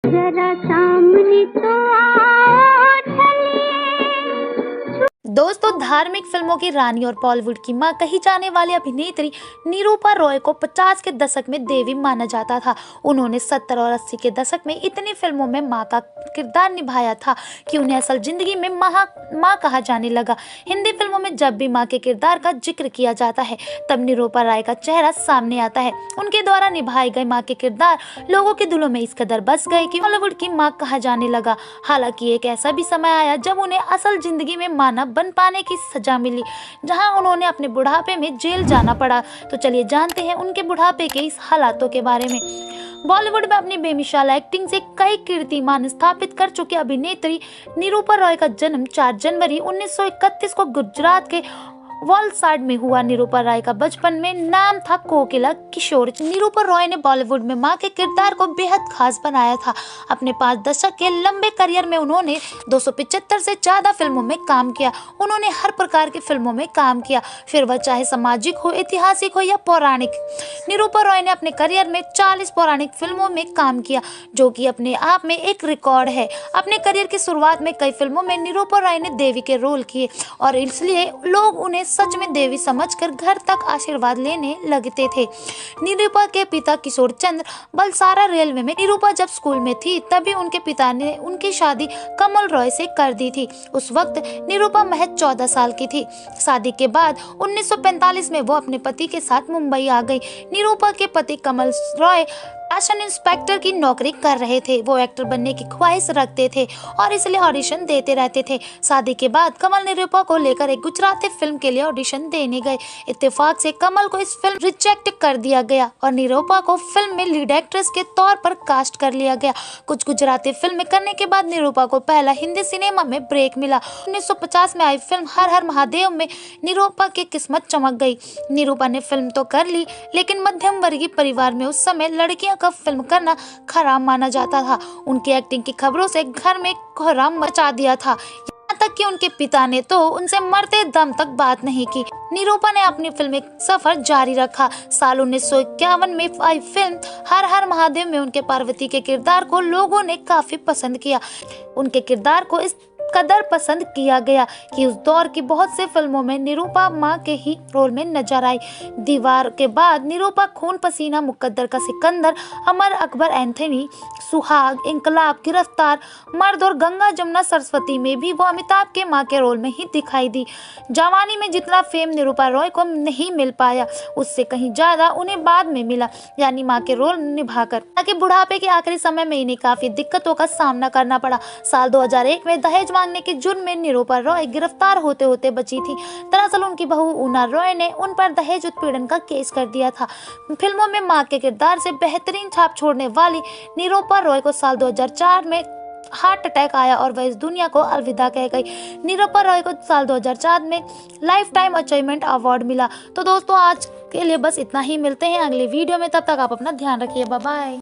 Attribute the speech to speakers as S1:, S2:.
S1: जरा सामने तो आओ चलिए।
S2: दोस्तों, धार्मिक फिल्मों की रानी और बॉलीवुड की मां कही जाने वाली अभिनेत्री निरूपा रॉय को 50 के दशक में देवी माना जाता था। उन्होंने 70 और 80 के दशक में इतनी फिल्मों में मां का किरदार निभाया था कि उन्हें असल जिंदगी में मां कहा जाने लगा। हिंदी फिल्मों में जब भी मां के किरदार का जिक्र किया जाता है तब निरूपा रॉय का चेहरा सामने आता है। उनके द्वारा निभाए गए मां के किरदार लोगों के दिलों में इस कदर बस गए कि बॉलीवुड की मां कहा जाने लगा। हालांकि एक ऐसा भी समय आया जब उन्हें असल जिंदगी में मां न बन पाने की सजा मिली, जहां उन्होंने अपने बुढ़ापे में जेल जाना पड़ा। तो चलिए जानते हैं उनके बुढ़ापे के इस हालातों के बारे में। बॉलीवुड में अपनी बेमिसाल एक्टिंग से कई कीर्तिमान स्थापित कर चुकी अभिनेत्री निरूपा रॉय का जन्म 4 जनवरी 1931 को गुजरात के वलसाड में हुआ। निरूपा रॉय का बचपन में नाम था कोकिला किशोर। निरूपा रॉय ने बॉलीवुड में मां के किरदार को बेहद खास बनाया था। अपने 5 दशक के लंबे करियर में उन्होंने 275 से ज्यादा फिल्मों में काम किया। उन्होंने हर प्रकार की फिल्मों में काम किया, फिर वह चाहे सामाजिक हो, ऐतिहासिक हो या पौराणिक। निरूपा रॉय ने अपने करियर में 40 पौराणिक फिल्मों में काम किया, जो कि अपने आप में एक रिकॉर्ड है। अपने करियर की शुरुआत में कई फिल्मों में निरूपा रॉय ने देवी के रोल किए और इसलिए लोग उन्हें सच में देवी समझकर घर तक आशीर्वाद लेने लगते थे। निरूपा के पिता किशोर चंद्र बलसारा रेलवे में। निरूपा जब स्कूल में थी तभी उनके पिता ने उनकी शादी कमल रॉय से कर दी थी। उस वक्त निरूपा महज 14 साल की थी। शादी के बाद 1945 में वो अपने पति के साथ मुंबई आ गई। निरूपा के पति कमल रॉय फैशन इंस्पेक्टर की नौकरी कर रहे थे। वो एक्टर बनने की ख्वाहिश रखते थे और इसलिए ऑडिशन देते रहते थे। शादी के बाद कमल निरूपा को लेकर एक गुजराती फिल्म के लिए ऑडिशन देने गए। इत्तेफाक से कमल को इस फिल्म रिजेक्ट कर दिया गया और निरूपा को फिल्म में लीड एक्ट्रेस के तौर पर कास्ट कर लिया गया। कुछ गुजराती फिल्में करने के बाद निरूपा को पहला हिंदी सिनेमा में ब्रेक मिला। 1950 में आई फिल्म हर हर महादेव में निरूपा की किस्मत चमक गई। निरूपा ने फिल्म तो कर ली, लेकिन मध्यम वर्गीय परिवार में उस समय लड़कियां का फिल्म करना खराब माना जाता था। उनकी एक्टिंग की खबरों से घर में कोहराम मचा दिया था, यहाँ तक कि उनके पिता ने तो उनसे मरते दम तक बात नहीं की। निरूपा ने अपनी फिल्मी सफर जारी रखा। साल 1951 में आई फिल्म हर हर महादेव में उनके पार्वती के किरदार को लोगों ने काफी पसंद किया। उनके किरदार को इस कदर पसंद किया गया कि उस दौर की बहुत से फिल्मों में निरूपा मां के ही रोल में नजर आई। दीवार के बाद निरूपा खून पसीना, मुकद्दर का सिकंदर, अमर अकबर एंथनी, सुहाग, इंकलाब, गिरफ्तार, मर्द और गंगा जमुना सरस्वती में भी वो अमिताभ के मां के रोल में ही दिखाई दी। जवानी में जितना फेम निरूपा रॉय को नहीं मिल पाया, उससे कहीं ज्यादा उन्हें बाद में मिला, यानी मां के रोल निभाकर। ताकि बुढ़ापे के आखिरी समय में इन्हें काफी दिक्कतों का सामना करना पड़ा। साल 2001 में दहेज मांगने के जुर्म में निरूपा रॉय गिरफ्तार होते होते बची थी। दरअसल उनकी बहू ऊना रॉय ने उन पर दहेज उत्पीड़न का केस कर दिया था। फिल्मों में मां के किरदार से बेहतरीन छाप छोड़ने वाली निरूपा रॉय को साल 2004 में हार्ट अटैक आया और वह इस दुनिया को अलविदा कह गई। निरूपा रॉय को साल 2004 में लाइफ टाइम अचीवमेंट अवार्ड मिला। तो दोस्तों, आज के लिए बस इतना ही। मिलते हैं अगली वीडियो में, तब तक आप अपना ध्यान रखिए। Bye bye.